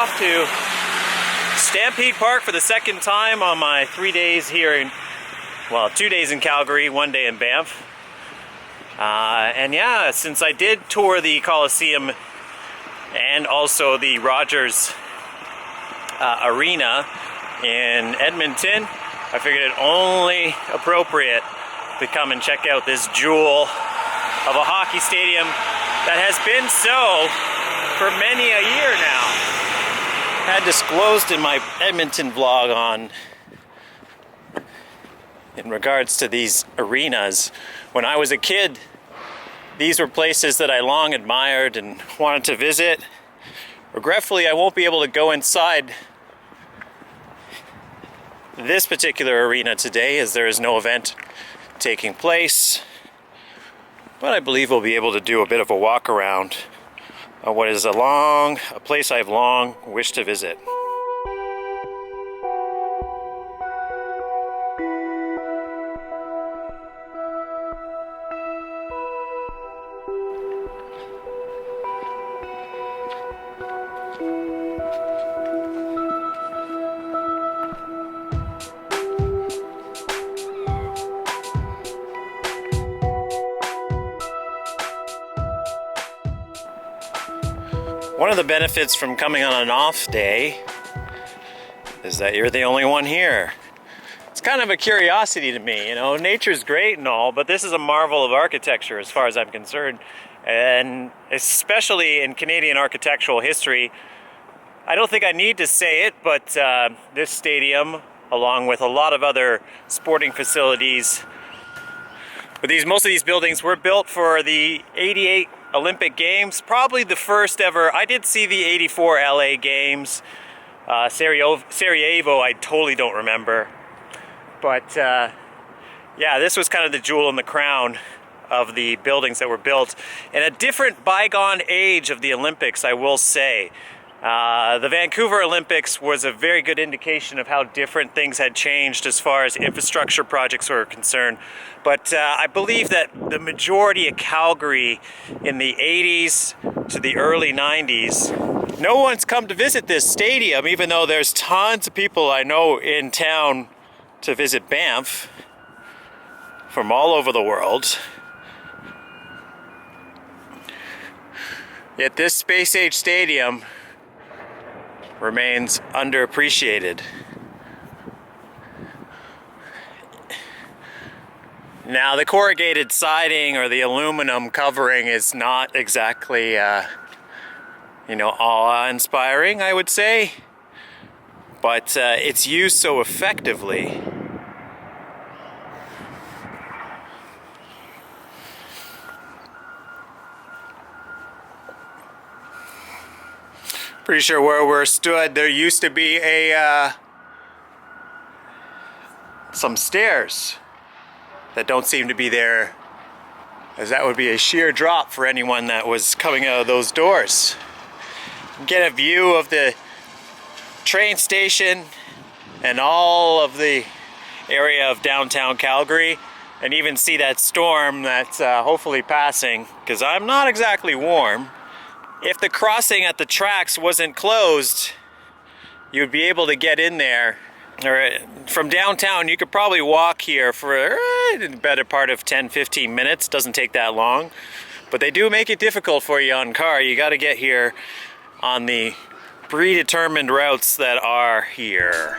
off to Stampede Park for the second time on my 3 days here in, well, 2 days in Calgary, 1 day in Banff. And yeah, since I did tour the Coliseum and also the Rogers Arena in Edmonton, I figured it only appropriate to come and check out this jewel of a hockey stadium that has been so for many a year now. Had disclosed in my Edmonton vlog in regards to these arenas. When I was a kid, these were places that I long admired and wanted to visit. Regretfully, I won't be able to go inside this particular arena today as there is no event taking place. But I believe we'll be able to do a bit of a walk around of what is a place I've long wished to visit. One of the benefits from coming on an off day is that you're the only one here. It's kind of a curiosity to me, you know, nature's great and all, but this is a marvel of architecture as far as I'm concerned. And especially in Canadian architectural history, I don't think I need to say it, but this stadium, along with a lot of other sporting facilities, but most of these buildings were built for the '88 Olympic Games, probably the first ever. I did see the '84 LA Games. Sarajevo, I totally don't remember. But yeah, this was kind of the jewel in the crown of the buildings that were built in a different bygone age of the Olympics, I will say. The Vancouver Olympics was a very good indication of how different things had changed as far as infrastructure projects were concerned. But I believe that the majority of Calgary in the 80s to the early 90s, no one's come to visit this stadium, even though there's tons of people I know in town to visit Banff from all over the world. Yet this space age stadium remains underappreciated. Now, the corrugated siding or the aluminum covering is not exactly, awe-inspiring, I would say, but it's used so effectively. Pretty sure where we're stood, there used to be some stairs that don't seem to be there, as that would be a sheer drop for anyone that was coming out of those doors. Get a view of the train station and all of the area of downtown Calgary, and even see that storm that's hopefully passing, because I'm not exactly warm. If the crossing at the tracks wasn't closed, you'd be able to get in there. Or from downtown, you could probably walk here for the better part of 10-15 minutes. Doesn't take that long. But they do make it difficult for you on car. You got to get here on the predetermined routes that are here.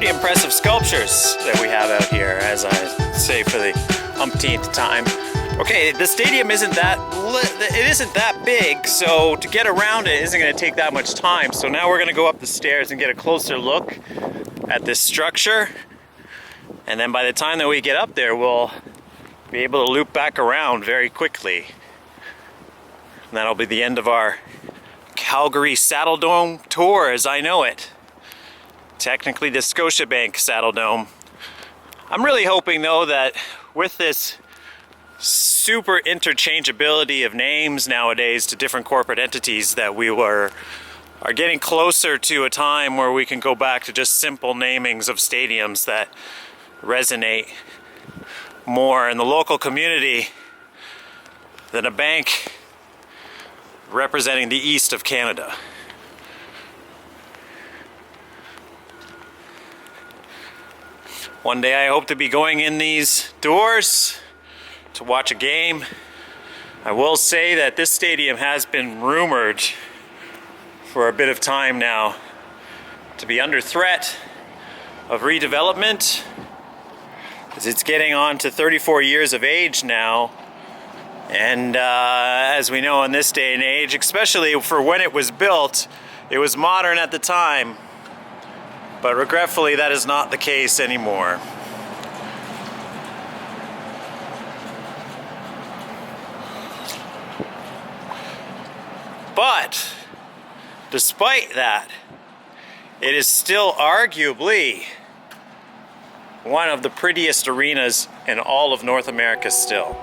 Impressive sculptures that we have out here, as I say for the umpteenth time. Okay, the stadium isn't that big, so to get around it isn't going to take that much time. So now we're going to go up the stairs and get a closer look at this structure, and then by the time that we get up there, we'll be able to loop back around very quickly. And that'll be the end of our Calgary Saddledome tour as I know it. Technically the Scotiabank Saddledome. I'm really hoping though that with this super interchangeability of names nowadays to different corporate entities that we are getting closer to a time where we can go back to just simple namings of stadiums that resonate more in the local community than a bank representing the east of Canada. One day I hope to be going in these doors to watch a game. I will say that this stadium has been rumored for a bit of time now to be under threat of redevelopment, as it's getting on to 34 years of age now. And as we know in this day and age, especially for when it was built, it was modern at the time, but regretfully that is not the case anymore. But despite that, it is still arguably one of the prettiest arenas in all of North America still.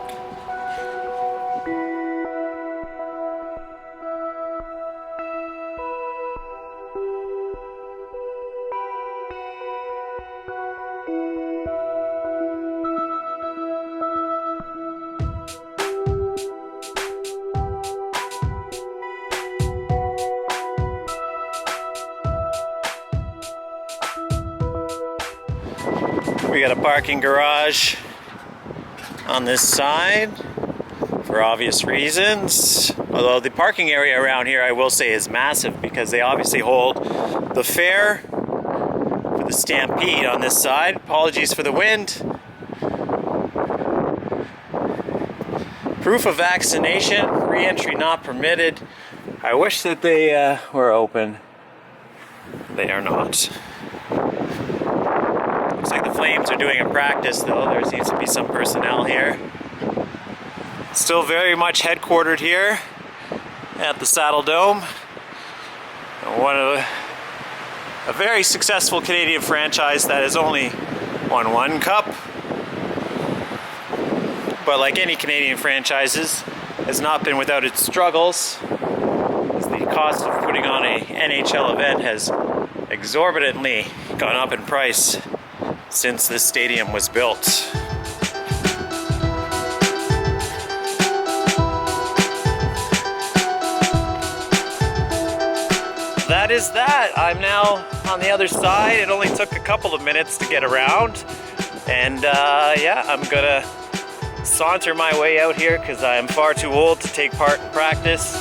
We got a parking garage on this side for obvious reasons. Although the parking area around here, I will say, is massive because they obviously hold the fair for the Stampede on this side. Apologies for the wind. Proof of vaccination, re-entry not permitted. I wish that they were open. They are not. Looks like the Flames are doing a practice though. There seems to be some personnel here. Still very much headquartered here at the Saddledome. One of a very successful Canadian franchise that has only won one cup. But like any Canadian franchises, has not been without its struggles, as the cost of putting on a NHL event has exorbitantly gone up in price since this stadium was built. That is that. I'm now on the other side. It only took a couple of minutes to get around. And yeah, I'm gonna saunter my way out here because I am far too old to take part in practice.